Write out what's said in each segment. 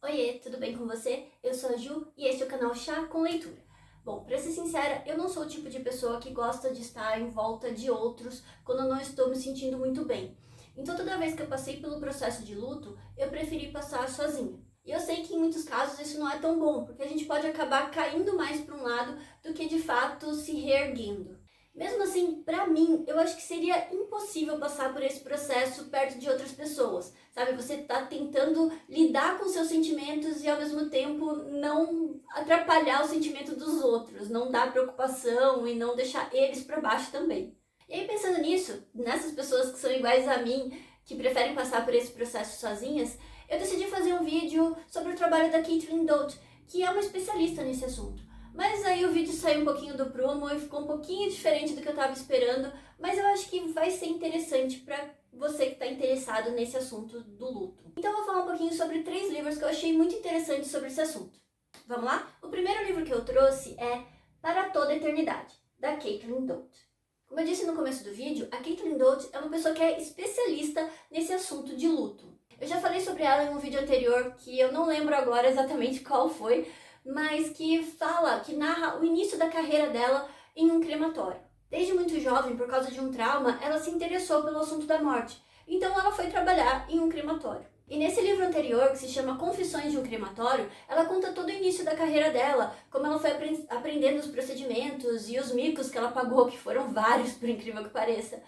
Oiê, tudo bem com você? Eu sou a Ju e este é o canal Chá com Leitura. Bom, pra ser sincera, eu não sou o tipo de pessoa que gosta de estar em volta de outros quando eu não estou me sentindo muito bem. Então toda vez que eu passei pelo processo de luto, eu preferi passar sozinha. E eu sei que em muitos casos isso não é tão bom, porque a gente pode acabar caindo mais para um lado do que de fato se reerguendo. Mesmo assim, pra mim, eu acho que seria impossível passar por esse processo perto de outras pessoas. Sabe, você tá tentando lidar com seus sentimentos e ao mesmo tempo não atrapalhar o sentimento dos outros, não dar preocupação e não deixar eles pra baixo também. E aí pensando nisso, nessas pessoas que são iguais a mim, que preferem passar por esse processo sozinhas, eu decidi fazer um vídeo sobre o trabalho da Caitlin Dought, que é uma especialista nesse assunto. Mas aí o vídeo saiu um pouquinho do prumo e ficou um pouquinho diferente do que eu estava esperando, mas eu acho que vai ser interessante para você que está interessado nesse assunto do luto. Então eu vou falar um pouquinho sobre 3 livros que eu achei muito interessantes sobre esse assunto. Vamos lá? O primeiro livro que eu trouxe é Para Toda a Eternidade, da Caitlin Dought. Como eu disse no começo do vídeo, a Caitlin Dought é uma pessoa que é especialista nesse assunto de luto. Eu já falei sobre ela em um vídeo anterior, que eu não lembro agora exatamente qual foi, mas que narra o início da carreira dela em um crematório. Desde muito jovem, por causa de um trauma, ela se interessou pelo assunto da morte, então ela foi trabalhar em um crematório. E nesse livro anterior, que se chama Confissões de um Crematório, ela conta todo o início da carreira dela, como ela foi aprendendo os procedimentos e os micos que ela pagou, que foram vários, por incrível que pareça.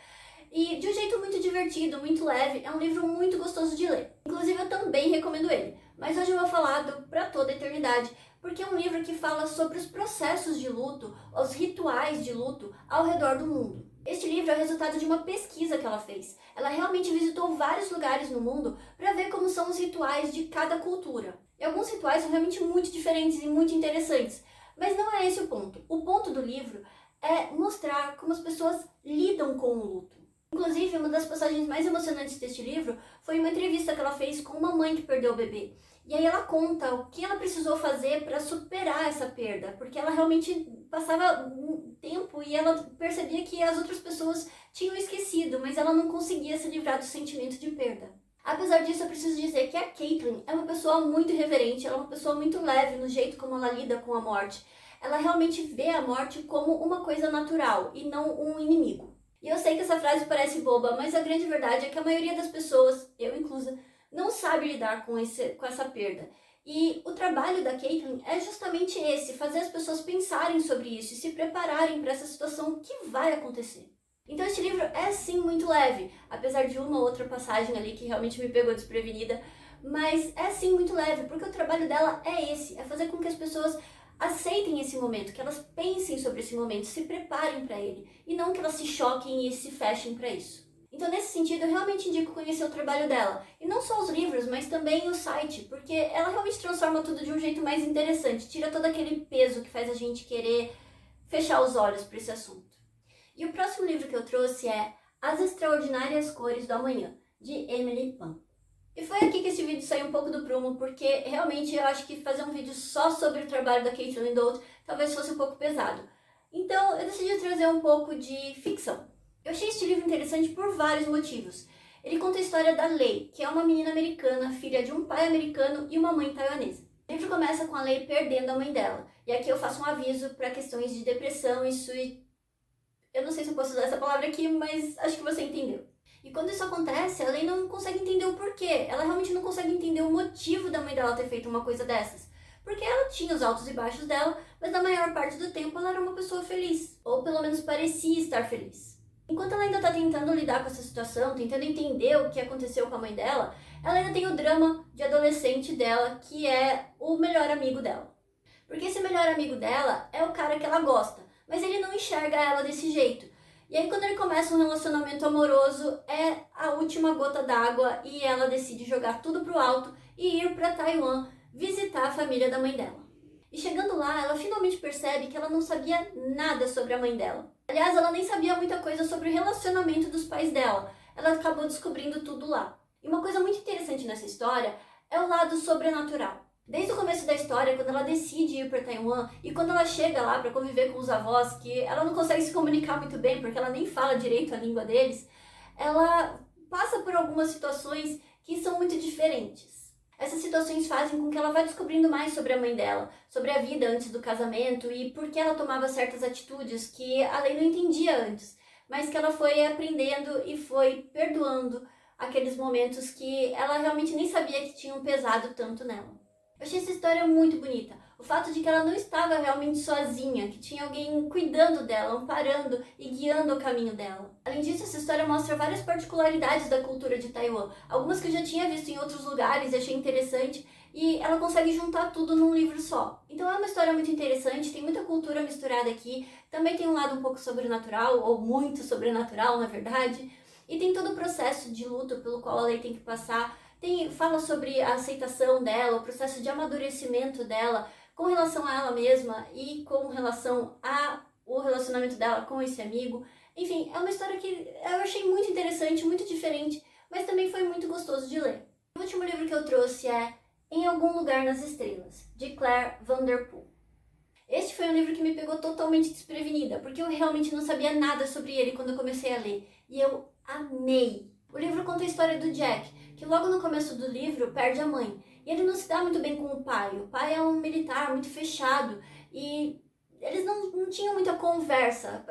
E de um jeito muito divertido, muito leve, é um livro muito gostoso de ler. Inclusive eu também recomendo ele, mas hoje eu vou falar do Pra Toda a Eternidade, porque é um livro que fala sobre os processos de luto, os rituais de luto ao redor do mundo. Este livro é o resultado de uma pesquisa que ela fez. Ela realmente visitou vários lugares no mundo para ver como são os rituais de cada cultura. E alguns rituais são realmente muito diferentes e muito interessantes, mas não é esse o ponto. O ponto do livro é mostrar como as pessoas lidam com o luto. Inclusive, uma das passagens mais emocionantes deste livro foi uma entrevista que ela fez com uma mãe que perdeu o bebê. E aí ela conta o que ela precisou fazer para superar essa perda, porque ela realmente passava um tempo e ela percebia que as outras pessoas tinham esquecido, mas ela não conseguia se livrar do sentimento de perda. Apesar disso, eu preciso dizer que a Caitlin é uma pessoa muito irreverente, ela é uma pessoa muito leve no jeito como ela lida com a morte. Ela realmente vê a morte como uma coisa natural e não um inimigo. E eu sei que essa frase parece boba, mas a grande verdade é que a maioria das pessoas, eu inclusa, não sabe lidar com essa perda. E o trabalho da Caitlin é justamente esse, fazer as pessoas pensarem sobre isso e se prepararem para essa situação que vai acontecer. Então este livro é sim muito leve, apesar de uma ou outra passagem ali que realmente me pegou desprevenida, mas é sim muito leve, porque o trabalho dela é esse, é fazer com que as pessoas aceitem esse momento, que elas pensem sobre esse momento, se preparem para ele, e não que elas se choquem e se fechem para isso. Então, nesse sentido, eu realmente indico conhecer o trabalho dela, e não só os livros, mas também o site, porque ela realmente transforma tudo de um jeito mais interessante, tira todo aquele peso que faz a gente querer fechar os olhos para esse assunto. E o próximo livro que eu trouxe é As Extraordinárias Cores do Amanhã, de Emily Pan. E foi aqui que esse vídeo saiu um pouco do prumo, porque realmente eu acho que fazer um vídeo só sobre o trabalho da Caitlin Dought talvez fosse um pouco pesado. Então eu decidi trazer um pouco de ficção. Eu achei este livro interessante por vários motivos. Ele conta a história da Lei, que é uma menina americana, filha de um pai americano e uma mãe taiwanesa. O livro começa com a Lei perdendo a mãe dela. E aqui eu faço um aviso para questões de depressão e suicídio. Eu não sei se eu posso usar essa palavra aqui, mas acho que você entendeu. E quando isso acontece, a Lei não consegue entender o porquê. Ela realmente não consegue entender o motivo da mãe dela ter feito uma coisa dessas. Porque ela tinha os altos e baixos dela, mas na maior parte do tempo ela era uma pessoa feliz. Ou pelo menos parecia estar feliz. Enquanto ela ainda está tentando lidar com essa situação, tentando entender o que aconteceu com a mãe dela, ela ainda tem o drama de adolescente dela, que é o melhor amigo dela. Porque esse melhor amigo dela é o cara que ela gosta, mas ele não enxerga ela desse jeito. E aí quando ele começa um relacionamento amoroso, é a última gota d'água e ela decide jogar tudo pro alto e ir para Taiwan visitar a família da mãe dela. E chegando lá, ela finalmente percebe que ela não sabia nada sobre a mãe dela. Aliás, ela nem sabia muita coisa sobre o relacionamento dos pais dela. Ela acabou descobrindo tudo lá. E uma coisa muito interessante nessa história é o lado sobrenatural. Desde o começo da história, quando ela decide ir para Taiwan e quando ela chega lá para conviver com os avós, que ela não consegue se comunicar muito bem porque ela nem fala direito a língua deles, ela passa por algumas situações que são muito diferentes. Essas situações fazem com que ela vá descobrindo mais sobre a mãe dela, sobre a vida antes do casamento e por que ela tomava certas atitudes que a lei não entendia antes, mas que ela foi aprendendo e foi perdoando aqueles momentos que ela realmente nem sabia que tinham pesado tanto nela. Eu achei essa história muito bonita. O fato de que ela não estava realmente sozinha, que tinha alguém cuidando dela, amparando e guiando o caminho dela. Além disso, essa história mostra várias particularidades da cultura de Taiwan, algumas que eu já tinha visto em outros lugares e achei interessante, e ela consegue juntar tudo num livro só. Então é uma história muito interessante, tem muita cultura misturada aqui, também tem um lado um pouco sobrenatural, ou muito sobrenatural, na verdade, e tem todo o processo de luto pelo qual a Lei tem que passar. Fala sobre a aceitação dela, o processo de amadurecimento dela com relação a ela mesma e com relação ao relacionamento dela com esse amigo. Enfim, é uma história que eu achei muito interessante, muito diferente, mas também foi muito gostoso de ler. O último livro que eu trouxe é Em Algum Lugar nas Estrelas, de Claire Vanderpool. Este foi um livro que me pegou totalmente desprevenida, porque eu realmente não sabia nada sobre ele quando eu comecei a ler, e eu amei. O livro conta a história do Jack, que logo no começo do livro perde a mãe, e ele não se dá muito bem com o pai. O pai é um militar muito fechado, e eles não tinham muita conversa.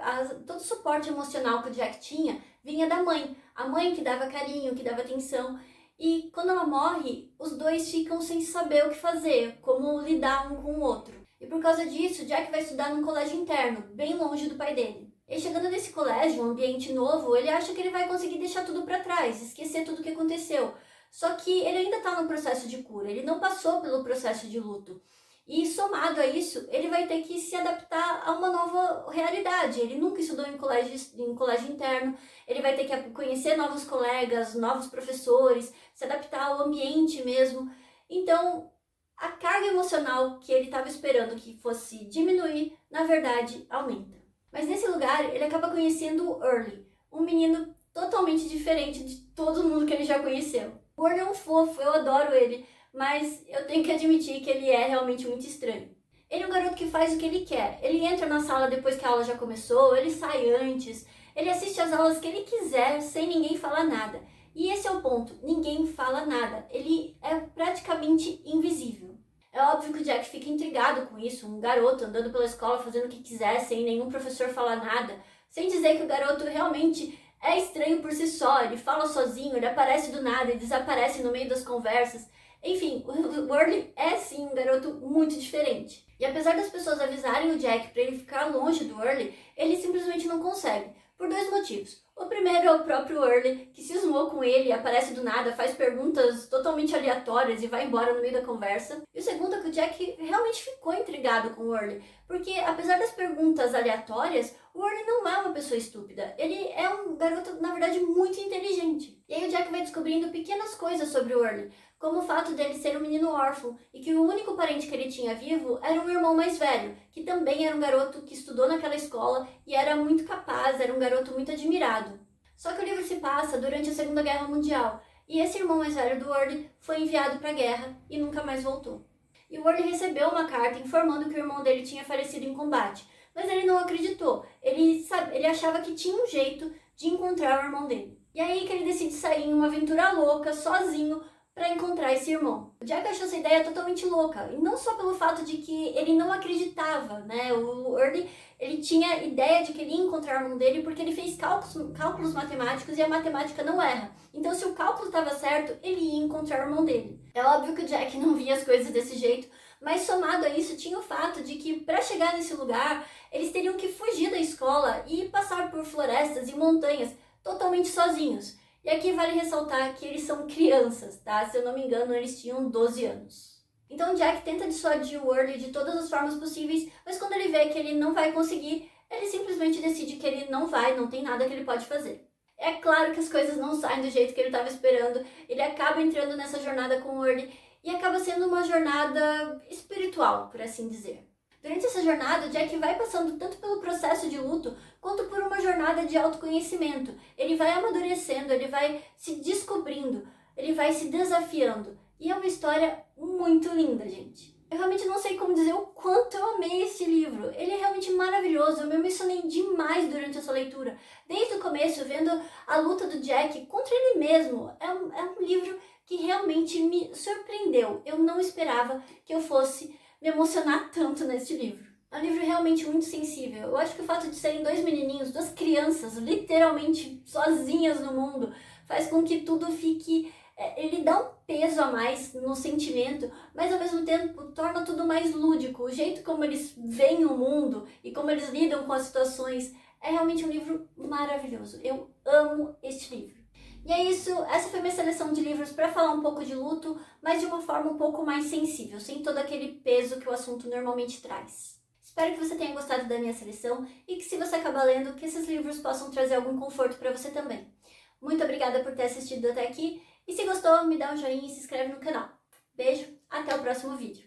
Todo o suporte emocional que o Jack tinha vinha da mãe, a mãe que dava carinho, que dava atenção, e quando ela morre, os dois ficam sem saber o que fazer, como lidar um com o outro. E por causa disso, Jack vai estudar num colégio interno, bem longe do pai dele. E chegando nesse colégio, um ambiente novo, ele acha que ele vai conseguir deixar tudo para trás, esquecer tudo o que aconteceu. Só que ele ainda está no processo de cura, ele não passou pelo processo de luto. E somado a isso, ele vai ter que se adaptar a uma nova realidade. Ele nunca estudou em colégio interno, ele vai ter que conhecer novos colegas, novos professores, se adaptar ao ambiente mesmo. Então, a carga emocional que ele estava esperando que fosse diminuir, na verdade, aumenta. Mas nesse lugar, ele acaba conhecendo o Early, um menino totalmente diferente de todo mundo que ele já conheceu. O Early é um fofo, eu adoro ele, mas eu tenho que admitir que ele é realmente muito estranho. Ele é um garoto que faz o que ele quer. Ele entra na sala depois que a aula já começou, ele sai antes, ele assiste às aulas que ele quiser, sem ninguém falar nada. E esse é o ponto, ninguém fala nada, ele é praticamente invisível. É óbvio que o Jack fica intrigado com isso, um garoto andando pela escola fazendo o que quiser, sem nenhum professor falar nada, sem dizer que o garoto realmente é estranho por si só, ele fala sozinho, ele aparece do nada e desaparece no meio das conversas. Enfim, o Early é sim um garoto muito diferente. E apesar das pessoas avisarem o Jack para ele ficar longe do Early, ele simplesmente não consegue, por dois motivos. O primeiro é o próprio Early, que cismou com ele, aparece do nada, faz perguntas totalmente aleatórias e vai embora no meio da conversa. E o segundo é que o Jack realmente ficou intrigado com o Early, porque apesar das perguntas aleatórias, o Early não é uma pessoa estúpida. Ele é um garoto, na verdade, muito inteligente. E aí o Jack vai descobrindo pequenas coisas sobre o Early, como o fato dele ser um menino órfão e que o único parente que ele tinha vivo era um irmão mais velho, que também era um garoto que estudou naquela escola e era muito capaz, era um garoto muito admirado. Só que o livro se passa durante a Segunda Guerra Mundial e esse irmão mais velho do Early foi enviado para a guerra e nunca mais voltou. E o Early recebeu uma carta informando que o irmão dele tinha falecido em combate, mas ele não acreditou. Ele achava que tinha um jeito de encontrar o irmão dele. E aí que ele decide sair em uma aventura louca, sozinho, para encontrar esse irmão. O Jack achou essa ideia totalmente louca, e não só pelo fato de que ele não acreditava, né? O Early, ele tinha ideia de que ele ia encontrar o irmão dele porque ele fez cálculos matemáticos e a matemática não erra. Então, se o cálculo estava certo, ele ia encontrar o irmão dele. É óbvio que o Jack não via as coisas desse jeito, mas somado a isso tinha o fato de que para chegar nesse lugar, eles teriam que fugir da escola e passar por florestas e montanhas totalmente sozinhos. E aqui vale ressaltar que eles são crianças, tá? Se eu não me engano, eles tinham 12 anos. Então Jack tenta dissuadir o Early de todas as formas possíveis, mas quando ele vê que ele não vai conseguir, ele simplesmente decide que ele não tem nada que ele pode fazer. É claro que as coisas não saem do jeito que ele estava esperando, ele acaba entrando nessa jornada com o Early e acaba sendo uma jornada espiritual, por assim dizer. Durante essa jornada, Jack vai passando tanto pelo processo de luto, quanto por uma jornada de autoconhecimento. Ele vai amadurecendo, ele vai se descobrindo, ele vai se desafiando. E é uma história muito linda, gente. Eu realmente não sei como dizer o quanto eu amei este livro. Ele é realmente maravilhoso, eu me emocionei demais durante essa leitura. Desde o começo, vendo a luta do Jack contra ele mesmo. É um livro que realmente me surpreendeu. Eu não esperava que eu fosse me emocionar tanto neste livro. É um livro realmente muito sensível. Eu acho que o fato de serem dois menininhos, duas crianças, literalmente sozinhas no mundo, faz com que tudo fique... ele dá um peso a mais no sentimento, mas ao mesmo tempo torna tudo mais lúdico. O jeito como eles veem o mundo e como eles lidam com as situações é realmente um livro maravilhoso. Eu amo este livro. E é isso, essa foi minha seleção de livros para falar um pouco de luto, mas de uma forma um pouco mais sensível, sem todo aquele peso que o assunto normalmente traz. Espero que você tenha gostado da minha seleção e que, se você acabar lendo, que esses livros possam trazer algum conforto para você também. Muito obrigada por ter assistido até aqui e, se gostou, me dá um joinha e se inscreve no canal. Beijo, até o próximo vídeo.